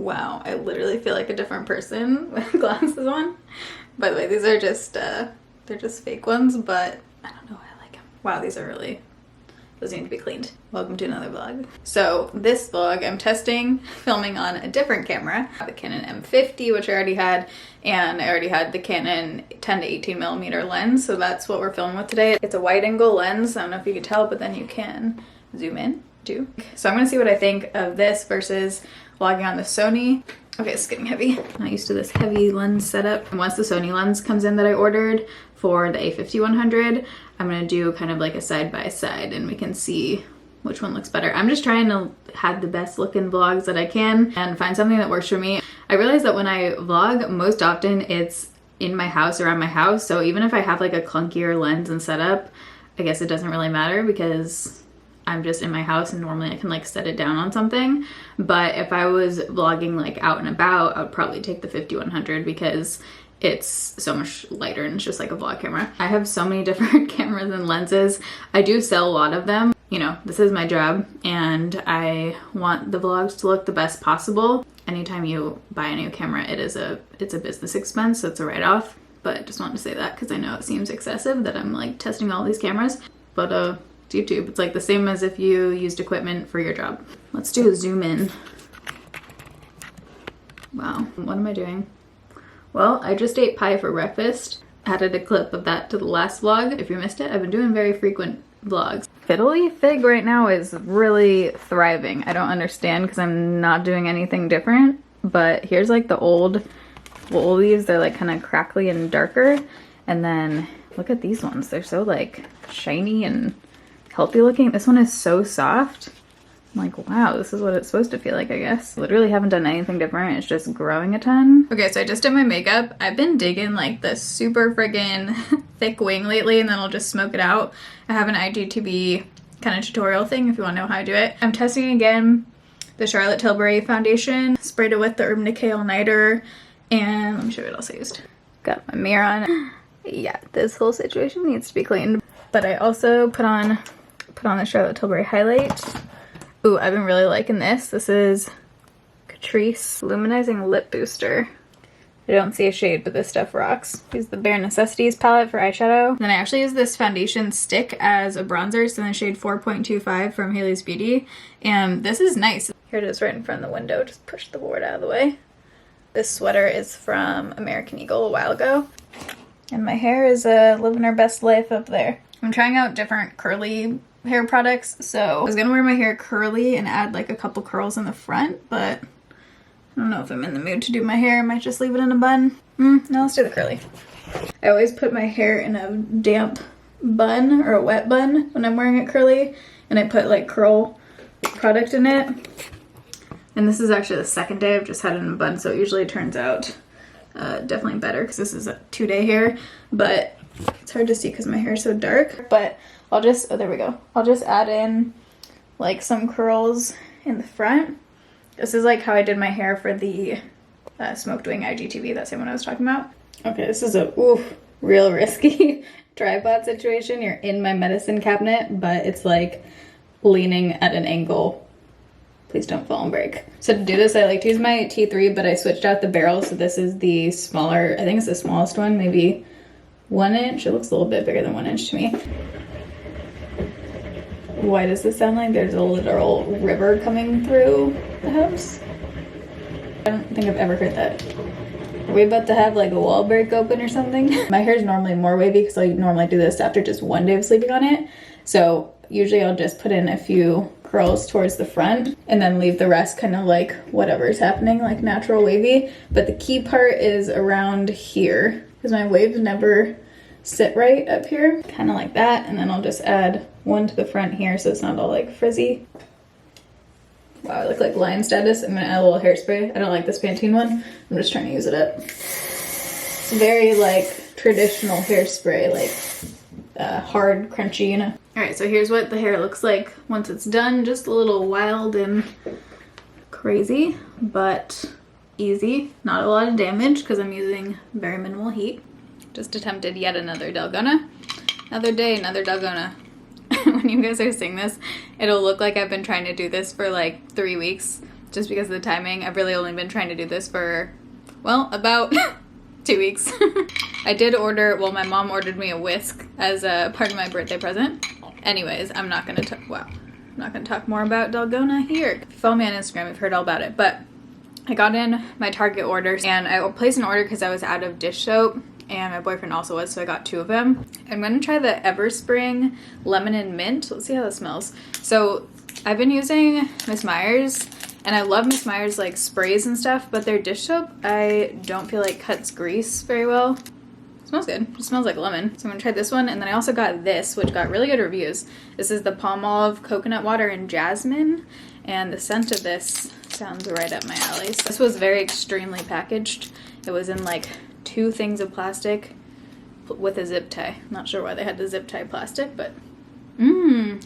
Wow, I literally feel like a different person with glasses on. By the way, these are just, they're just fake ones, but I don't know, I like them. Wow, these are really, those need to be cleaned. Welcome to another vlog. So this vlog, I'm testing filming on a different camera, the Canon m50, which I already had, and I already had the Canon 10 to 18 millimeter lens, so that's what we're filming with today. It's a wide angle lens. I don't know if you can tell, but then you can zoom in too. So I'm gonna see what I think of this versus vlogging on the Sony. Okay, it's getting heavy. I'm not used to this heavy lens setup. And once the Sony lens comes in that I ordered for the A50-100, I'm gonna do kind of like a side-by-side and we can see which one looks better. I'm just trying to have the best looking vlogs that I can and find something that works for me. I realize that when I vlog, most often it's in my house, around my house. So even if I have like a clunkier lens and setup, I guess it doesn't really matter because I'm just in my house and normally I can like set it down on something. But if I was vlogging like out and about, I would probably take the 50-100 because it's so much lighter and it's just like a vlog camera. I have so many different cameras and lenses. I do sell a lot of them. You know, this is my job and I want the vlogs to look the best possible. Anytime you buy a new camera, it's a business expense, so it's a write-off. But I just wanted to say that because I know it seems excessive that I'm like testing all these cameras. But YouTube. It's like the same as if you used equipment for your job. Let's do a zoom in. Wow, what am I doing? Well, I just ate pie for breakfast. Added a clip of that to the last vlog. If you missed it, I've been doing very frequent vlogs. Fiddly Fig right now is really thriving. I don't understand because I'm not doing anything different, but here's like the old leaves. They're like kind of crackly and darker. And then look at these ones. They're so like shiny and healthy looking. This one is so soft. I'm like, wow, this is what it's supposed to feel like, I guess. Literally haven't done anything different. It's just growing a ton. Okay, so I just did my makeup. I've been digging like the super friggin' thick wing lately and then I'll just smoke it out. I have an IGTV kind of tutorial thing if you want to know how I do it. I'm testing again the Charlotte Tilbury foundation. Sprayed it with the Urban Decay All Nighter. And let me show you what else I used. Got my mirror on. Yeah, this whole situation needs to be cleaned. But I also put on the Charlotte Tilbury highlight. Ooh, I've been really liking this. This is Catrice Luminizing Lip Booster. I don't see a shade, but this stuff rocks. Use the Bare Necessities palette for eyeshadow. Then I actually use this foundation stick as a bronzer. It's in the shade 4.25 from Haley's Beauty. And this is nice. Here it is right in front of the window. Just push the board out of the way. This sweater is from American Eagle a while ago. And my hair is living her best life up there. I'm trying out different curly hair products, so I was gonna wear my hair curly and add like a couple curls in the front, but I don't know if I'm in the mood to do my hair. I might just leave it in a bun. No, let's do the curly. I always put my hair in a damp bun or a wet bun when I'm wearing it curly, and I put like curl product in it. And this is actually the second day I've just had it in a bun, so it usually turns out definitely better because this is a 2-day hair, but it's hard to see because my hair is so dark. But I'll just, oh there we go. I'll just add in like some curls in the front. This is like how I did my hair for the Smoked Wing IGTV, that same one I was talking about. Okay, this is a real risky tripod situation. You're in my medicine cabinet, but it's like leaning at an angle. Please don't fall and break. So to do this, I like to use my T3, but I switched out the barrel. So this is the smaller, I think it's the smallest one, maybe 1 inch. It looks a little bit bigger than 1 inch to me. Why does this sound like there's a literal river coming through the house? I don't think I've ever heard that. Are we about to have like a wall break open or something? My hair is normally more wavy because I normally do this after just 1 day of sleeping on it. So usually I'll just put in a few curls towards the front and then leave the rest kind of like whatever's happening, like natural wavy. But the key part is around here because my waves never sit right up here, kind of like that. And then I'll just add one to the front here so it's not all like frizzy. Wow, I look like lion status. I'm gonna add a little hairspray. I don't like this Pantene one. I'm just trying to use it up. It's very like traditional hairspray, like hard, crunchy, you know. All right, so here's what the hair looks like once it's done. Just a little wild and crazy, but easy. Not a lot of damage because I'm using very minimal heat. Just attempted yet another Dalgona. Another day, another Dalgona. When you guys are seeing this, it'll look like I've been trying to do this for like 3 weeks just because of the timing. I've really only been trying to do this for, well, about 2 weeks. I did order, well, my mom ordered me a whisk as a part of my birthday present. Anyways, I'm not gonna talk, wow. I'm not gonna talk more about Dalgona here. If you follow me on Instagram, you've heard all about it. But I got in my Target orders, and I placed an order because I was out of dish soap, and my boyfriend also was, so I got 2 of them. I'm gonna try the Everspring Lemon and Mint. Let's see how this smells. So I've been using Miss Meyer's, and I love Miss Meyer's like sprays and stuff, but their dish soap I don't feel like cuts grease very well. It smells good. It smells like lemon. So I'm gonna try this one, and then I also got this, which got really good reviews. This is the Palmolive Coconut Water and Jasmine, and the scent of this sounds right up my alley. So this was very extremely packaged. It was in like 2 things of plastic with a zip tie. Not sure why they had the zip tie plastic, but ooh.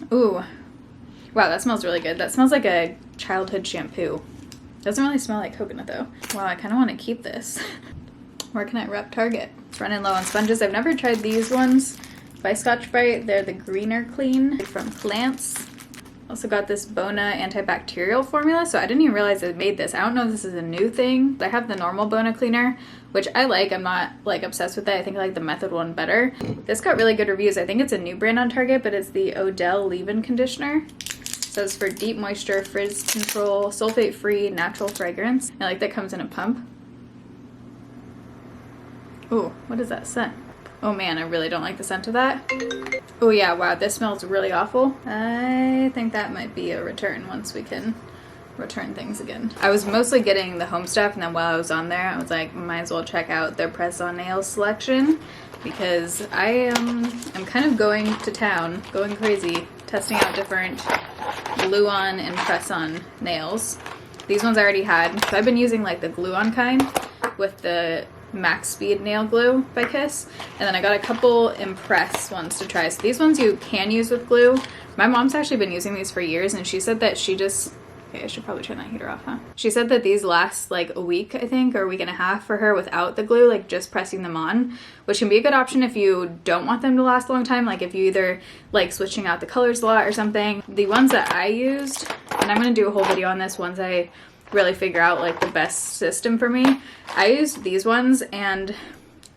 Wow, that smells really good. That smells like a childhood shampoo. Doesn't really smell like coconut though. Wow, I kind of want to keep this. Where can I rep Target? It's running low on sponges. I've never tried these ones by Scotch-Brite. They're the Greener Clean from Plants. Also got this Bona antibacterial formula, so I didn't even realize they made this. I don't know if this is a new thing. I have the normal Bona cleaner, which I like. I'm not like obsessed with it. I think I like the Method one better. This got really good reviews. I think it's a new brand on Target, but it's the Odell Leave-In Conditioner. So it's for deep moisture, frizz control, sulfate-free, natural fragrance. I like that it comes in a pump. Ooh, what is that scent? Oh man, I really don't like the scent of that. Oh yeah, wow, this smells really awful. I think that might be a return once we can return things again. I was mostly getting the home stuff, and then while I was on there, I was like, might as well check out their press-on nails selection, because I am kind of going to town, going crazy, testing out different glue-on and press-on nails. These ones I already had, so I've been using like the glue-on kind with the Max Speed Nail Glue by Kiss, and then I got a couple Impress ones to try. So these ones you can use with glue. My mom's actually been using these for years, and she said that she just, okay, I should probably turn that heater off, huh? She said that these last like a week, I think, or a week and a half for her without the glue, like just pressing them on, which can be a good option if you don't want them to last a long time, like if you either like switching out the colors a lot or something. The ones that I used, and I'm gonna do a whole video on this once I really figure out like the best system for me. I used these ones, and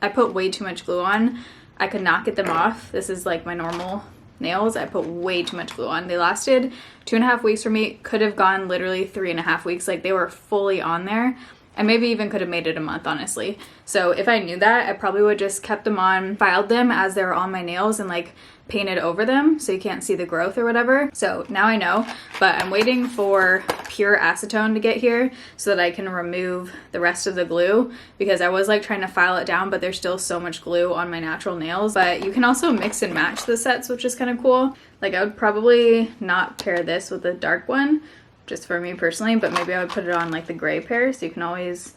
I put way too much glue on. I could not get them off. This is like my normal nails. I put way too much glue on. They lasted 2.5 weeks for me. Could have gone literally 3.5 weeks. Like they were fully on there. I maybe even could have made it a month, honestly. So if I knew that, I probably would just kept them on, filed them as they were on my nails, and like painted over them so you can't see the growth or whatever. So now I know, but I'm waiting for pure acetone to get here so that I can remove the rest of the glue, because I was like trying to file it down, but there's still so much glue on my natural nails. But you can also mix and match the sets, which is kind of cool. Like I would probably not pair this with the dark one, just for me personally, but maybe I would put it on like the gray pair, so you can always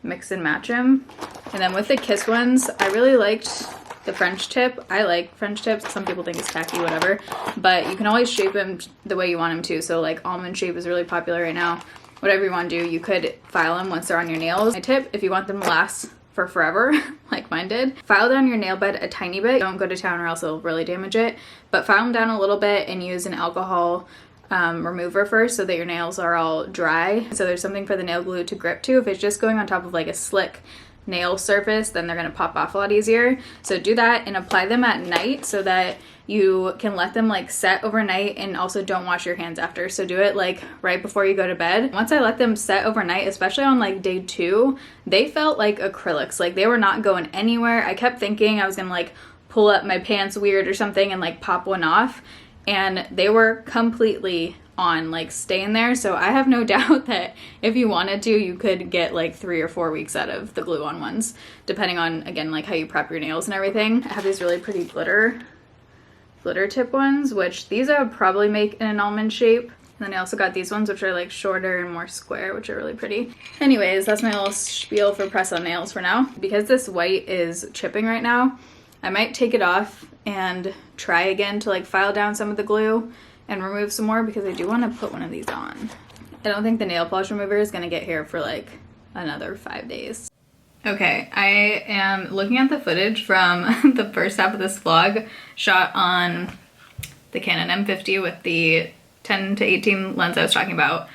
mix and match them. And then with the Kiss ones, I really liked the French tip. I like French tips. Some people think it's tacky, whatever, but you can always shape them the way you want them to. So like almond shape is really popular right now. Whatever you want to do, you could file them once they're on your nails. My tip, if you want them to last for forever, like mine did, file down your nail bed a tiny bit. Don't go to town or else it'll really damage it, but file them down a little bit and use an alcohol remover first so that your nails are all dry. So there's something for the nail glue to grip to. If it's just going on top of like a slick nail surface, then they're going to pop off a lot easier. So do that and apply them at night so that you can let them like set overnight, and also don't wash your hands after. So do it like right before you go to bed. Once I let them set overnight, especially on like day 2, they felt like acrylics. Like they were not going anywhere. I kept thinking I was gonna like pull up my pants weird or something and like pop one off, and they were completely on, like staying there. So I have no doubt that if you wanted to, you could get like 3 or 4 weeks out of the glue on ones, depending on, again, like how you prep your nails and everything. I have these really pretty glitter tip ones, which these I would probably make in an almond shape. And then I also got these ones, which are like shorter and more square, which are really pretty. Anyways, that's my little spiel for press on nails for now. Because this white is chipping right now, I might take it off and try again to like file down some of the glue and remove some more, because I do want to put one of these on. I don't think the nail polish remover is gonna get here for like another 5 days. Okay, I am looking at the footage from the first half of this vlog shot on the Canon m50 with the 10 to 18 lens I was talking about.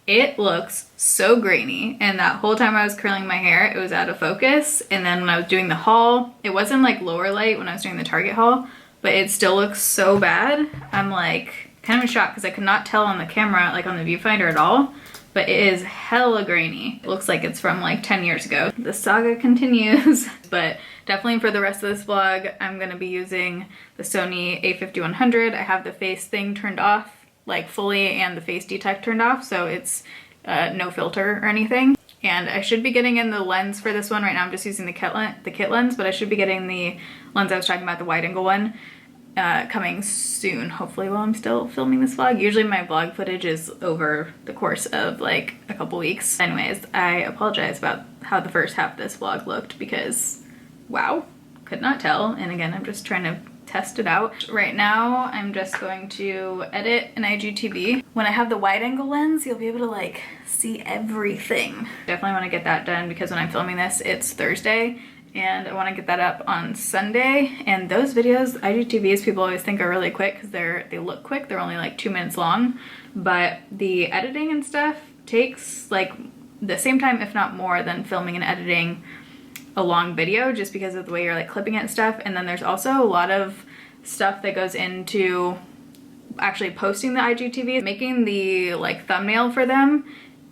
It looks so grainy, and that whole time I was curling my hair, it was out of focus. And then when I was doing the haul, it wasn't like lower light when I was doing the Target haul, but it still looks so bad. I'm like kind of in shock because I could not tell on the camera, like on the viewfinder at all, but it is hella grainy. It looks like it's from like 10 years ago. The saga continues, but definitely for the rest of this vlog, I'm gonna be using the Sony a5100. I have the face thing turned off like fully and the face detect turned off, so it's no filter or anything. And I should be getting in the lens for this one. Right now I'm just using the kit lens, but I should be getting the lens I was talking about, the wide angle one, coming soon, hopefully while I'm still filming this vlog. Usually my vlog footage is over the course of like a couple weeks. Anyways, I apologize about how the first half of this vlog looked because, wow, could not tell. And again, I'm just trying to test it out. Right now, I'm just going to edit an IGTV. When I have the wide angle lens, you'll be able to like see everything. Definitely want to get that done because when I'm filming this, it's Thursday and I want to get that up on Sunday. And those videos, IGTVs, people always think are really quick because they look quick. They're only like 2 minutes long, but the editing and stuff takes like the same time, if not more, than filming and editing a long video, just because of the way you're like clipping it and stuff. And then there's also a lot of stuff that goes into actually posting the IGTVs, making the like thumbnail for them.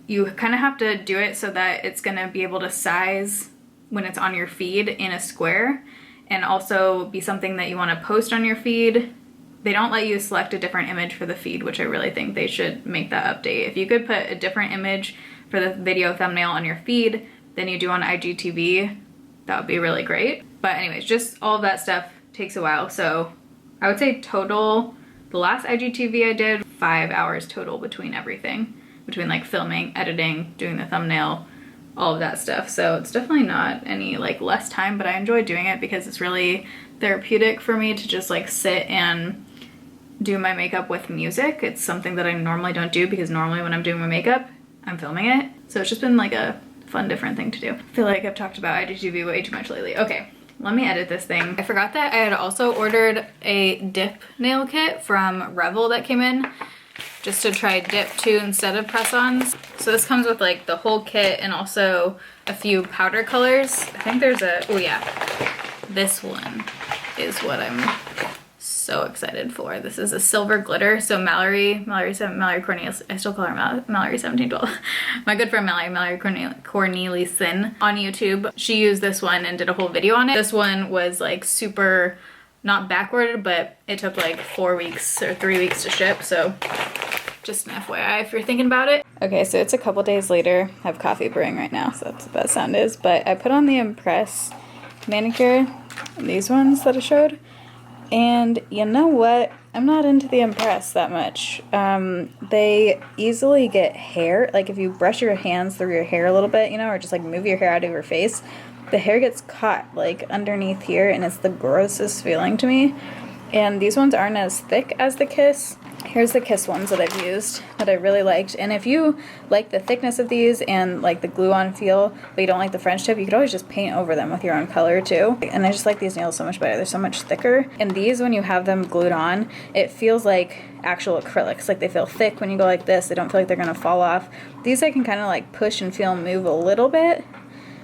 You kind of have to do it so that it's gonna be able to size when it's on your feed in a square, and also be something that you want to post on your feed. They don't let you select a different image for the feed, which I really think they should make that update. If you could put a different image for the video thumbnail on your feed than you do on IGTV, that would be really great. But anyways, just all of that stuff takes a while. So I would say total, the last IGTV I did, 5 hours total between everything, between like filming, editing, doing the thumbnail, all of that stuff. So it's definitely not any like less time, but I enjoy doing it because it's really therapeutic for me to just like sit and do my makeup with music. It's something that I normally don't do because normally when I'm doing my makeup, I'm filming it. So it's just been like a fun, different thing to do. I feel like I've talked about IGTV way too much lately. Okay, let me edit this thing. I forgot that I had also ordered a dip nail kit from Revel that came in, just to try dip 2 instead of press-ons. So this comes with like the whole kit and also a few powder colors. I think there's a, oh yeah, this one is what I'm so excited for. This is a silver glitter. So Mallory Cornelius, I still call her Mallory 1712. My good friend Mallory Corneliuson on YouTube, she used this one and did a whole video on it. This one was like super, not backward, but it took like 4 weeks or 3 weeks to ship. So just an FYI if you're thinking about it. Okay, so it's a couple days later. I have coffee brewing right now, so that's what that sound is. But I put on the Impress manicure, these ones that I showed. And you know what? I'm not into the Impress that much. They easily get hair. Like if you brush your hands through your hair a little bit, you know, or just like move your hair out of your face, the hair gets caught like underneath here and it's the grossest feeling to me. And these ones aren't as thick as the Kiss. Here's the Kiss ones that I've used that I really liked. And if you like the thickness of these and like the glue-on feel, but you don't like the French tip, you could always just paint over them with your own color too. And I just like these nails so much better. They're so much thicker. And these, when you have them glued on, it feels like actual acrylics. Like they feel thick when you go like this. They don't feel like they're gonna fall off. These I can kind of like push and feel move a little bit.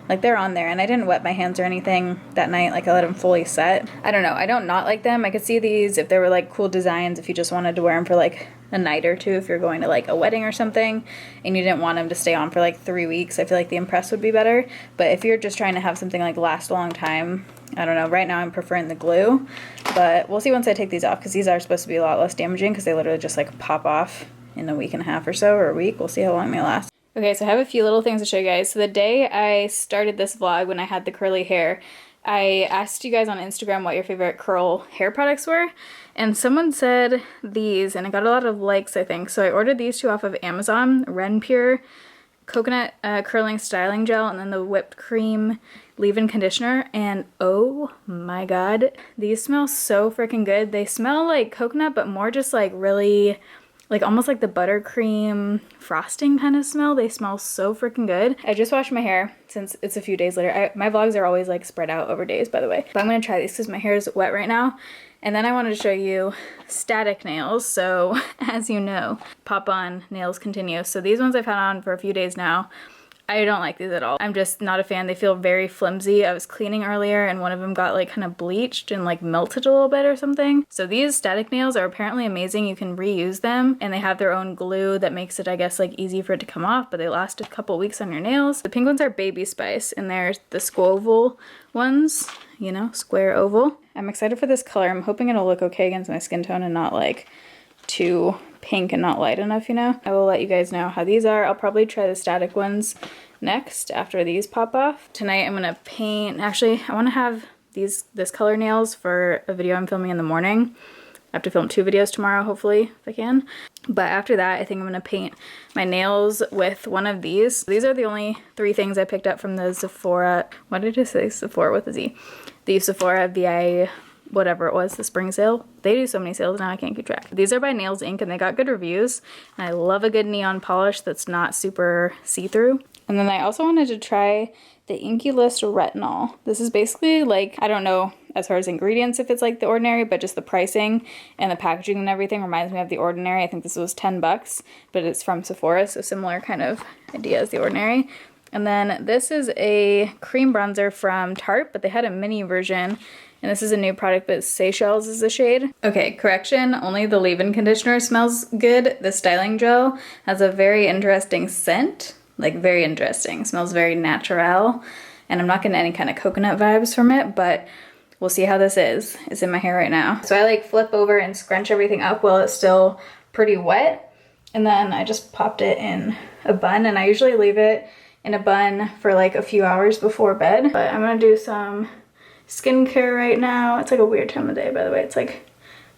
Like they're on there, and I didn't wet my hands or anything that night. Like I let them fully set. I don't know. I don't not like them. I could see these if they were like cool designs, if you just wanted to wear them for like a night or two, if you're going to like a wedding or something and you didn't want them to stay on for like 3 weeks. I feel like the Impress would be better. But if you're just trying to have something like last a long time, I don't know. Right now I'm preferring the glue, but we'll see once I take these off because these are supposed to be a lot less damaging because they literally just like pop off in a week and a half or so, or a week. We'll see how long they last. Okay, so I have a few little things to show you guys. So the day I started this vlog, when I had the curly hair, I asked you guys on Instagram what your favorite curl hair products were, and someone said these, and I got a lot of likes, I think. So I ordered these two off of Amazon, Ren Pure Coconut Curling Styling Gel, and then the Whipped Cream Leave-In Conditioner, and oh my god, these smell so freaking good. They smell like coconut, but more just like really like almost like the buttercream frosting kind of smell. They smell so freaking good. I just washed my hair since it's a few days later. My vlogs are always like spread out over days, by the way. But I'm gonna try these because my hair is wet right now. And then I wanted to show you static nails. So as you know, pop on nails continue. So these ones I've had on for a few days now. I don't like these at all. I'm just not a fan. They feel very flimsy. I was cleaning earlier and one of them got like kind of bleached and like melted a little bit or something. So these static nails are apparently amazing. You can reuse them and they have their own glue that makes it, I guess, like easy for it to come off, but they last a couple weeks on your nails. The pink ones are Baby Spice and they're the squoval ones, you know, square oval. I'm excited for this color. I'm hoping it'll look okay against my skin tone and not like too pink and not light enough, you know. I will let you guys know how these are. I'll probably try the static ones next after these pop off. Tonight I'm gonna paint, actually I want to have this color nails for a video I'm filming in the morning. I have to film 2 videos tomorrow, hopefully, if I can. But after that, I think I'm gonna paint my nails with one of these. These are the only 3 things I picked up from the Sephora, what did I say? Sephora with a Z. The Sephora VI whatever it was, the spring sale. They do so many sales now I can't keep track. These are by Nails Inc. and they got good reviews. And I love a good neon polish that's not super see-through. And then I also wanted to try the Inky List Retinol. This is basically like, I don't know as far as ingredients if it's like The Ordinary, but just the pricing and the packaging and everything reminds me of The Ordinary. I think this was 10 bucks, but it's from Sephora, so similar kind of idea as The Ordinary. And then this is a cream bronzer from Tarte, but they had a mini version. And this is a new product, but Seychelles is the shade. Okay, correction, only the leave-in conditioner smells good. The styling gel has a very interesting scent, like very interesting. It smells very natural. And I'm not getting any kind of coconut vibes from it, but we'll see how this is. It's in my hair right now. So I like flip over and scrunch everything up while it's still pretty wet. And then I just popped it in a bun, and I usually leave it in a bun for like a few hours before bed. But I'm gonna do some skincare right now. It's like a weird time of day, by the way. It's like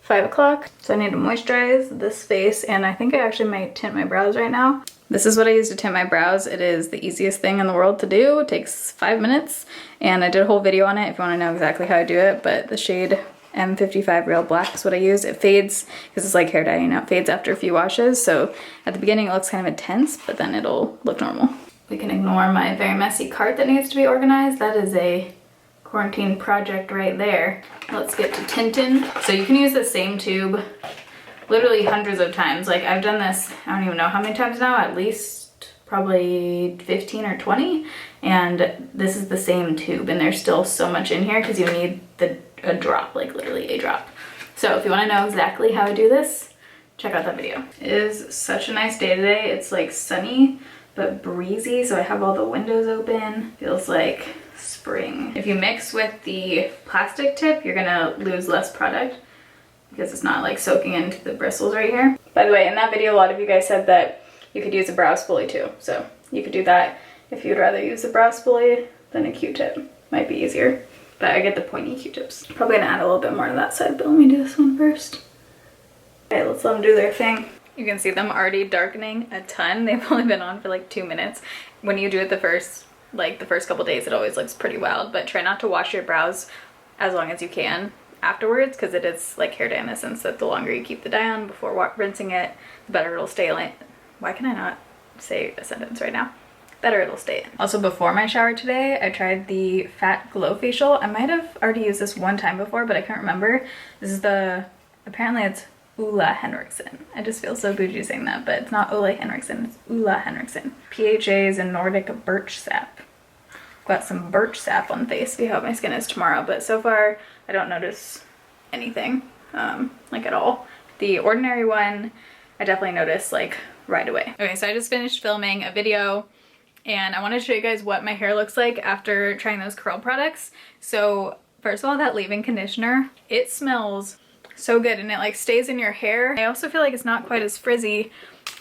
5 o'clock. So I need to moisturize this face, and I think I actually might tint my brows right now. This is what I use to tint my brows. It is the easiest thing in the world to do. It takes 5 minutes, and I did a whole video on it if you want to know exactly how I do it, but the shade M50 Real Black is what I use. It fades, because it's like hair dye, you know, it fades after a few washes, so at the beginning it looks kind of intense, but then it'll look normal. We can ignore my very messy cart that needs to be organized. That is a quarantine project right there. Let's get to tinting. So you can use the same tube literally hundreds of times. Like I've done this, I don't even know how many times now, at least probably 15 or 20. And this is the same tube, and there's still so much in here because you need a drop, like literally a drop. So if you want to know exactly how I do this, check out that video. It is such a nice day today. It's like sunny but breezy, so I have all the windows open. Feels like spring. If you mix with the plastic tip, you're gonna lose less product because it's not like soaking into the bristles right here. By the way, in that video, a lot of you guys said that you could use a brow spoolie too. So you could do that if you'd rather use a brow spoolie than a Q-tip. Might be easier, but I get the pointy Q-tips. Probably gonna add a little bit more to that side, but let me do this one first. Okay, let's let them do their thing. You can see them already darkening a ton. They've only been on for like 2 minutes. When you do it the first couple days, it always looks pretty wild, but try not to wash your brows as long as you can afterwards, because it is like hair dye in the sense that the longer you keep the dye on before rinsing it, the better it'll stay in. Why can I not say a sentence right now? Better it'll stay in. Also, before my shower today, I tried the Fat Glow Facial. I might have already used this one time before, but I can't remember. This is apparently it's Ulla Henriksen. I just feel so bougie saying that, but it's not Ulla Henriksen, it's Ulla Henriksen. PHA's and Nordic Birch Sap. Got some birch sap on the face. See how my skin is tomorrow, but so far I don't notice anything, like at all. The Ordinary one, I definitely noticed like right away. Okay, so I just finished filming a video and I wanted to show you guys what my hair looks like after trying those curl products. So first of all, that leave-in conditioner, it smells so good and it like stays in your hair. I also feel like it's not quite as frizzy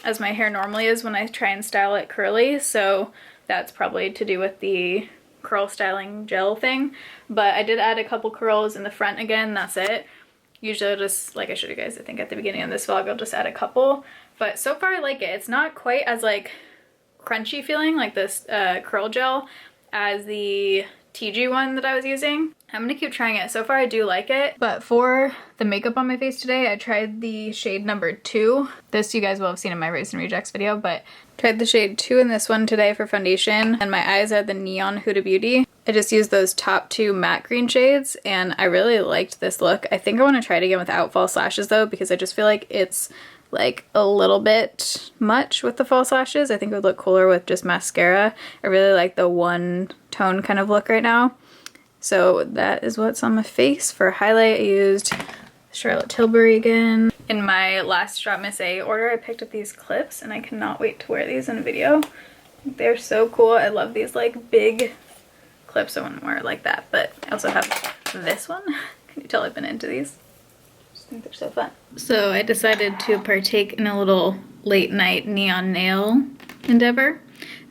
as my hair normally is when I try and style it curly, so that's probably to do with the curl styling gel thing. But I did add a couple curls in the front again, that's it. Usually I'll just, like I showed you guys I think at the beginning of this vlog, I'll just add a couple. But so far I like it. It's not quite as like crunchy feeling like this curl gel as the TG one that I was using. I'm gonna keep trying it. So far I do like it. But for the makeup on my face today, I tried the shade number 2. This you guys will have seen in my Raves and Rejects video, but tried the shade 2 in this one today for foundation. And my eyes are the Neon Huda Beauty. I just used those top 2 matte green shades and I really liked this look. I think I want to try it again without false lashes though, because I just feel like it's like a little bit much with the false lashes. I think it would look cooler with just mascara. I really like the one tone kind of look right now. So that is what's on my face. For highlight, I used Charlotte Tilbury again. In my last Shop Miss A order, I picked up these clips and I cannot wait to wear these in a video. They're so cool. I love these like big clips. I wouldn't wear it like that, but I also have this one. Can you tell I've been into these? I just think they're so fun. So I decided to partake in a little late night neon nail endeavor.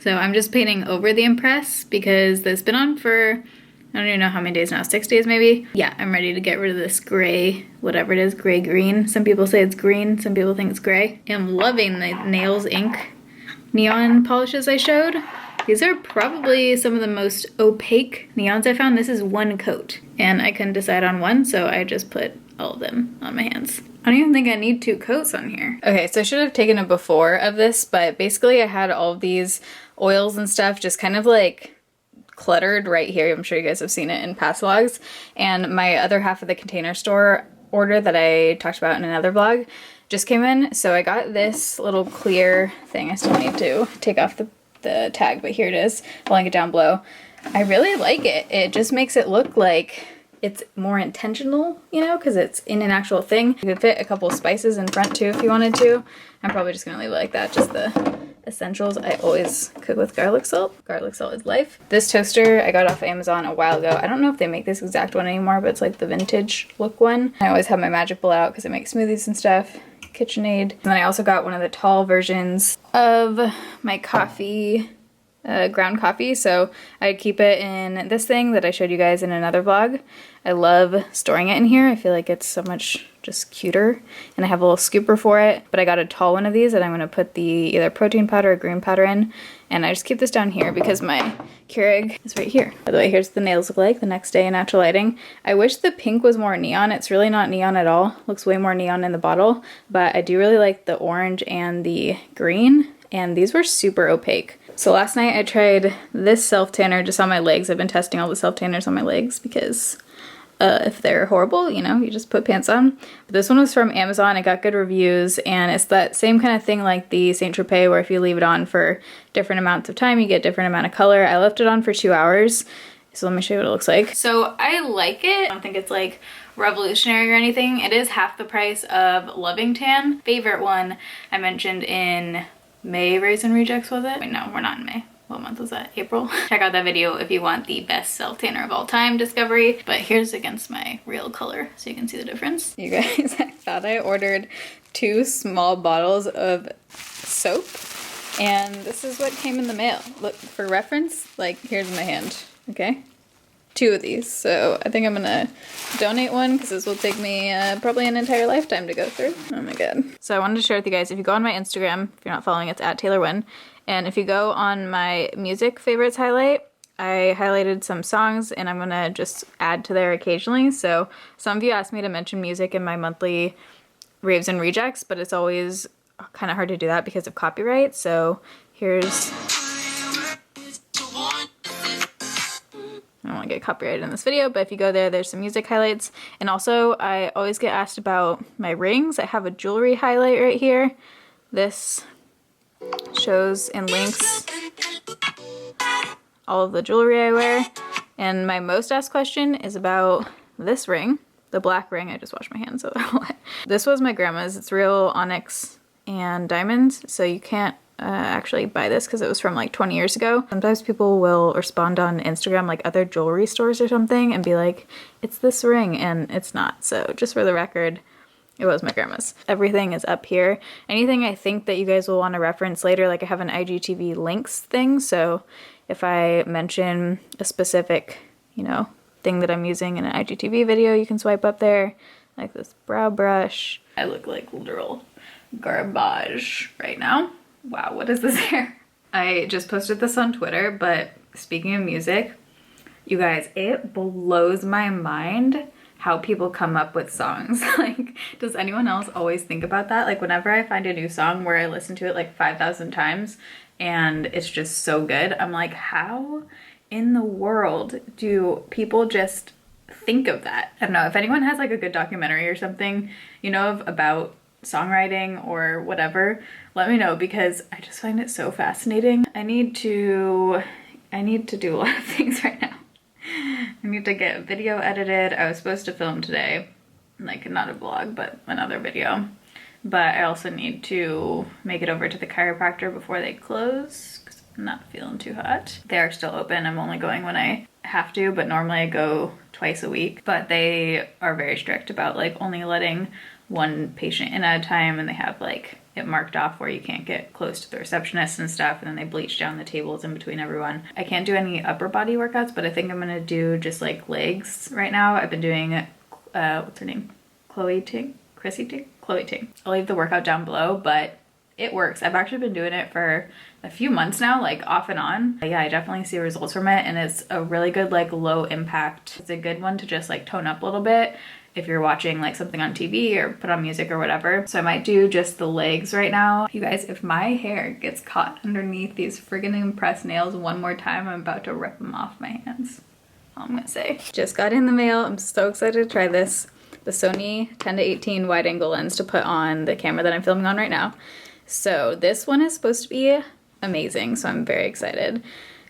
So I'm just painting over the Impress because it's been on for, I don't even know how many days now, 6 days maybe? Yeah, I'm ready to get rid of this gray, whatever it is, gray-green. Some people say it's green, some people think it's gray. I'm loving the Nails Ink neon polishes I showed. These are probably some of the most opaque neons I found. This is one coat, and I couldn't decide on one, so I just put all of them on my hands. I don't even think I need 2 coats on here. Okay, so I should have taken a before of this, but basically I had all of these oils and stuff just kind of like cluttered right here. I'm sure you guys have seen it in past vlogs. And my other half of the Container Store order that I talked about in another vlog just came in. So I got this little clear thing. I still need to take off the tag, but here it is. I'll link it down below. I really like it. It just makes it look like it's more intentional, you know, because it's in an actual thing. You could fit a couple spices in front too if you wanted to. I'm probably just gonna leave it like that, just the essentials. I always cook with garlic salt. Garlic salt is life. This toaster I got off Amazon a while ago. I don't know if they make this exact one anymore, but it's like the vintage look one. I always have my Magic Bowl out because I make smoothies and stuff. KitchenAid. And then I also got one of the tall versions of my coffee, ground coffee. So I keep it in this thing that I showed you guys in another vlog. I love storing it in here. I feel like it's so much just cuter. And I have a little scooper for it, but I got a tall one of these that I'm gonna put the either protein powder or green powder in. And I just keep this down here because my Keurig is right here. By the way, here's the nails look like the next day in natural lighting. I wish the pink was more neon. It's really not neon at all. Looks way more neon in the bottle, but I do really like the orange and the green. And these were super opaque. So last night I tried this self tanner just on my legs. I've been testing all the self tanners on my legs because if they're horrible, you know, you just put pants on. But this one was from Amazon. It got good reviews, and it's that same kind of thing like the Saint Tropez, where if you leave it on for different amounts of time, you get different amount of color. I left it on for 2 hours. So let me show you what it looks like. So I like it. I don't think it's like revolutionary or anything. It is half the price of Loving Tan. Favorite one I mentioned in May Raves and Rejects, was it? Wait, no, we're not in May. What month was that? April? Check out that video if you want the best self tanner of all time discovery. But here's against my real color so you can see the difference. You guys, I thought I ordered 2 small bottles of soap, and this is what came in the mail. Look, for reference, like here's my hand, okay? 2 of these. So I think I'm gonna donate one because this will take me probably an entire lifetime to go through. Oh my god. So I wanted to share with you guys, if you go on my Instagram, if you're not following, it's @TaylorWynn. And if you go on my music favorites highlight, I highlighted some songs and I'm gonna just add to there occasionally. So some of you asked me to mention music in my monthly Raves and Rejects, but it's always kind of hard to do that because of copyright. So here's, I don't want to get copyrighted in this video, but if you go there, there's some music highlights. And also, I always get asked about my rings. I have a jewelry highlight right here. This shows and links all of the jewelry I wear. And my most asked question is about this ring, the black ring. I just washed my hands, so they're all wet. This was my grandma's. It's real onyx and diamonds, so you can't actually buy this because it was from like 20 years ago. Sometimes people will respond on Instagram, like other jewelry stores or something, and be like, it's this ring, and it's not. So just for the record, it was my grandma's. Everything is up here. Anything I think that you guys will want to reference later, like I have an IGTV links thing, so if I mention a specific, you know, thing that I'm using in an IGTV video, you can swipe up there, like this brow brush. I look like literal garbage right now. Wow, what is this hair? I just posted this on Twitter, but speaking of music, You guys, it blows my mind how people come up with songs. Like, does anyone else always think about that? Like, whenever I find a new song where I listen to it like 5,000 times and it's just so good, I'm like, how in the world do people just think of that? I don't know. If anyone has like a good documentary or something, you know, about songwriting or whatever, let me know, because I just find it so fascinating. I need to do a lot of things right now. I need to get video edited. I was supposed to film today, like not a vlog, but another video. But I also need to make it over to the chiropractor before they close because I'm not feeling too hot. They are still open. I'm only going when I have to, but normally I go twice a week. But they are very strict about like only letting one patient in at a time, and they have like it marked off where you can't get close to the receptionist and stuff, and then they bleach down the tables in between everyone. I can't do any upper body workouts, but I think I'm gonna do just like legs right now. I've been doing what's her name? Chloe Ting? Chrissy Ting? Chloe Ting. I'll leave the workout down below, but it works. I've actually been doing it for a few months now, like off and on. But yeah, I definitely see results from it, and it's a really good like low impact. It's a good one to just like tone up a little bit if you're watching like something on TV or put on music or whatever. So I might do just the legs right now. You guys, if my hair gets caught underneath these friggin' impressed nails one more time, I'm about to rip them off my hands. All I'm gonna say. Just got in the mail. I'm so excited to try this. The Sony 10-18 wide angle lens to put on the camera that I'm filming on right now. So this one is supposed to be amazing, so I'm very excited.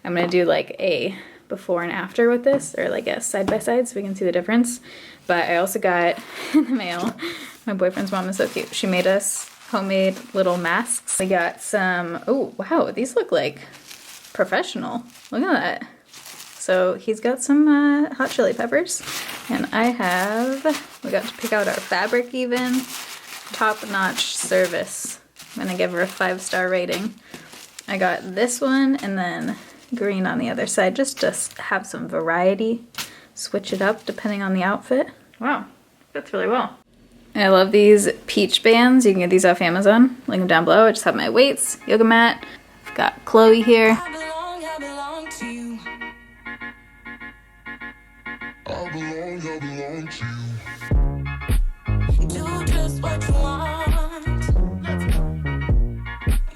I'm gonna do like a before and after with this, or like a side by side so we can see the difference. But I also got in the mail, my boyfriend's mom is so cute. She made us homemade little masks. We got some, oh wow, these look like professional. Look at that. So he's got some hot chili peppers, and we got to pick out our fabric even. Top-notch service. I'm gonna give her a 5-star rating. I got this one and then green on the other side, just to have some variety. Switch it up depending on the outfit. Wow, fits really well. I love these peach bands. You can get these off Amazon. Link them down below. I just have my weights, yoga mat. I've got Chloe here. I belong to you. I belong to you. Do just what you want.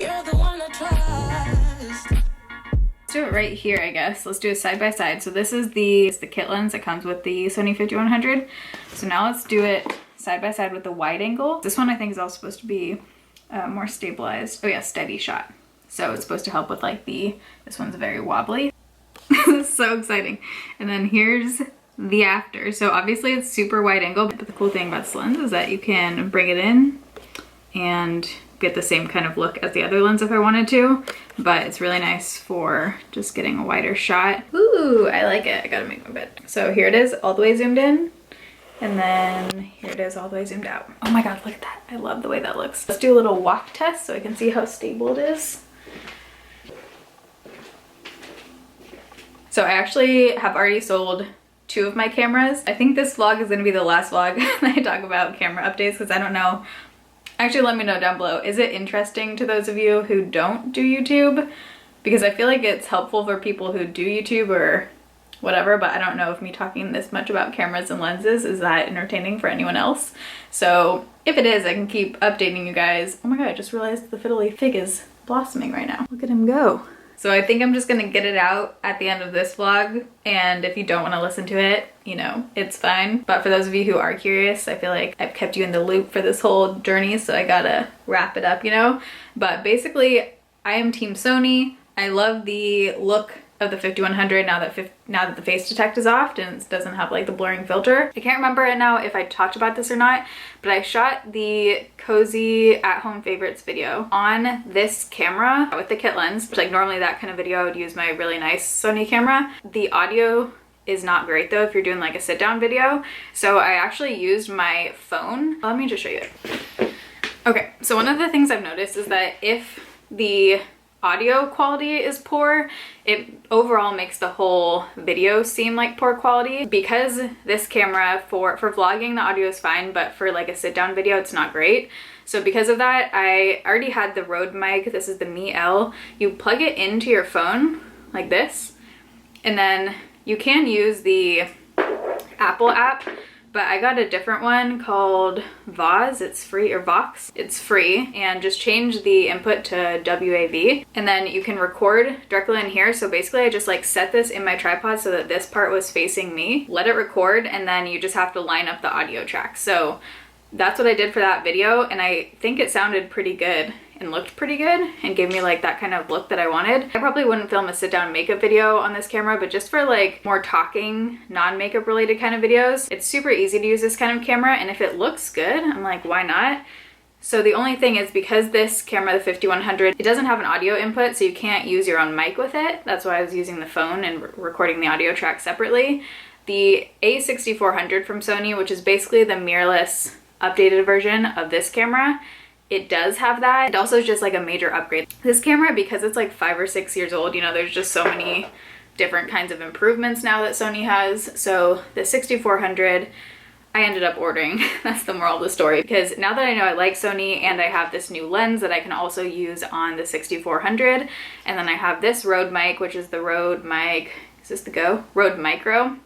You're the one I trust. Let's do it right here, I guess. Let's do a side by side. So this is the kit lens that comes with the Sony 5100. So now let's do it side by side with the wide angle. This one I think is all supposed to be more stabilized. Oh yeah, steady shot. So it's supposed to help with like this one's very wobbly. This is so exciting. And then here's the after. So obviously it's super wide angle, but the cool thing about this lens is that you can bring it in and get the same kind of look as the other lens if I wanted to, but it's really nice for just getting a wider shot. Ooh, I like it. I gotta make my bed. So here it is all the way zoomed in, and then here it is all the way zoomed out. Oh my god, look at that. I love the way that looks. Let's do a little walk test so I can see how stable it is. So I actually have already sold 2 of my cameras. I think this vlog is gonna be the last vlog that I talk about camera updates, because I don't know. Actually, let me know down below. Is it interesting to those of you who don't do YouTube? Because I feel like it's helpful for people who do YouTube or whatever, but I don't know if me talking this much about cameras and lenses is that entertaining for anyone else. So if it is, I can keep updating you guys. Oh my god, I just realized the fiddly fig is blossoming right now. Look at him go. So I think I'm just gonna get it out at the end of this vlog, and if you don't want to listen to it, you know, it's fine. But for those of you who are curious, I feel like I've kept you in the loop for this whole journey, so I gotta wrap it up, you know? But basically, I am Team Sony. I love the look of the 5100 now that the face detect is off and it doesn't have like the blurring filter. I can't remember it now if I talked about this or not, but I shot the cozy at-home favorites video on this camera with the kit lens. Like normally that kind of video I would use my really nice Sony camera. The audio is not great though if you're doing like a sit-down video, so I actually used my phone. Let me just show you it. Okay, so one of the things I've noticed is that if the audio quality is poor, it overall makes the whole video seem like poor quality. Because this camera for vlogging, the audio is fine, but for like a sit-down video, it's not great. So because of that, I already had the Rode mic. This is the Mi L. You plug it into your phone like this, and then You can use the Apple app, but I got a different one called Voz. It's free, or Vox. It's free, and just change the input to WAV, and then you can record directly in here. So basically I just like set this in my tripod so that this part was facing me, let it record, and then you just have to line up the audio track. So that's what I did for that video, and I think it sounded pretty good and looked pretty good and gave me like that kind of look that I wanted. I probably wouldn't film a sit down makeup video on this camera, but just for like more talking, non-makeup related kind of videos, it's super easy to use this kind of camera, and if it looks good, I'm like, why not? So the only thing is, because this camera, the 5100, it doesn't have an audio input, so you can't use your own mic with it. That's why I was using the phone and recording the audio track separately. The A6400 from Sony, which is basically the mirrorless updated version of this camera, it does have that. It also is just like a major upgrade. This camera, because it's like 5 or 6 years old, you know, there's just so many different kinds of improvements now that Sony has. So the 6400, I ended up ordering. That's the moral of the story, because now that I know I like Sony and I have this new lens that I can also use on the 6400, and then I have this Rode mic, which is the Rode mic, is this the Go? Rode Micro.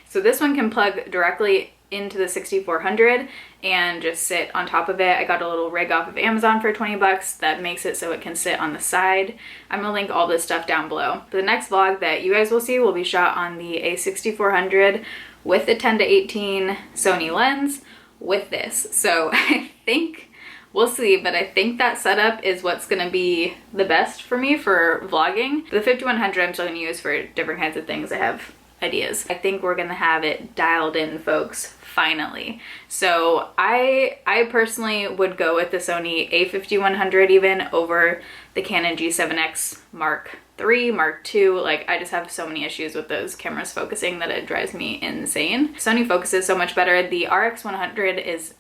So this one can plug directly into the 6400 and just sit on top of it. I got a little rig off of Amazon for 20 bucks that makes it so it can sit on the side. I'm gonna link all this stuff down below. The next vlog that you guys will see will be shot on the A6400 with the 10-18 Sony lens with this. So I think, we'll see, but I think that setup is what's gonna be the best for me for vlogging. The 5100 I'm still gonna use for different kinds of things. I have ideas. I think we're gonna have it dialed in, folks, finally. So I personally would go with the Sony A5100 even over the Canon G7X Mark III, Mark II. Like, I just have so many issues with those cameras focusing that it drives me insane. Sony focuses so much better. The RX100 is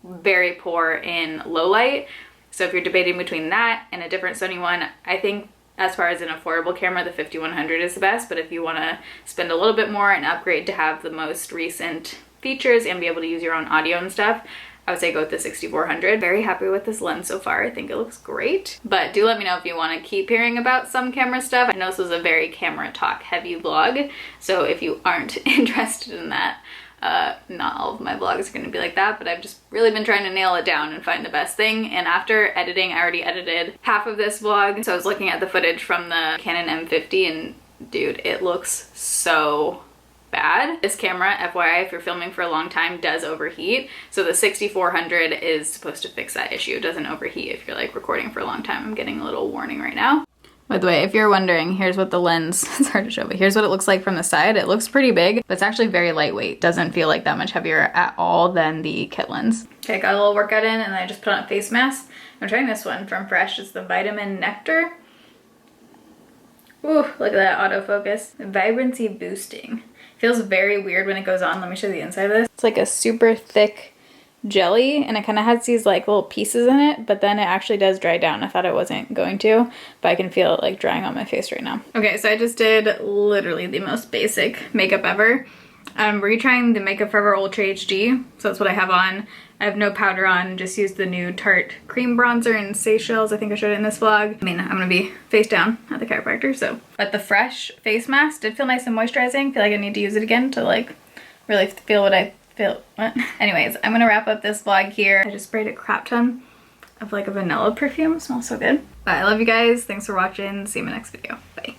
very poor in low light. So if you're debating between that and a different Sony one, I think as far as an affordable camera, the 5100 is the best. But if you want to spend a little bit more and upgrade to have the most recent features and be able to use your own audio and stuff, I would say go with the 6400. Very happy with this lens so far. I think it looks great. But do let me know if you want to keep hearing about some camera stuff. I know this was a very camera talk heavy vlog, so if you aren't interested in that, not all of my vlogs are going to be like that, but I've just really been trying to nail it down and find the best thing. And after editing, I already edited half of this vlog, so I was looking at the footage from the Canon M50, and dude, it looks so bad. This camera, FYI, if you're filming for a long time, does overheat. So the 6400 is supposed to fix that issue. It doesn't overheat if you're like recording for a long time. I'm getting a little warning right now. By the way, if you're wondering, here's what the lens, it's hard to show, but here's what it looks like from the side. It looks pretty big, but it's actually very lightweight. Doesn't feel like that much heavier at all than the kit lens. Okay, got a little workout in, and then I just put on a face mask. I'm trying this one from Fresh. It's the Vitamin Nectar. Ooh, look at that autofocus. Vibrancy boosting. Feels very weird when it goes on. Let me show you the inside of this. It's like a super thick jelly, and it kind of has these like little pieces in it, but then it actually does dry down. I thought it wasn't going to, but I can feel it like drying on my face right now. Okay, so I just did literally the most basic makeup ever. I'm retrying the Makeup Forever Ultra HD, so that's what I have on. I have no powder on, just used the new Tarte cream bronzer in Seychelles. I think I showed it in this vlog. I mean, I'm gonna be face down at the chiropractor, so. But the Fresh face mask did feel nice and moisturizing. Feel like I need to use it again to like really feel what I feel. What? Anyways, I'm gonna wrap up this vlog here. I just sprayed a crap ton of like a vanilla perfume. It smells so good. But I love you guys. Thanks for watching. See you in my next video. Bye.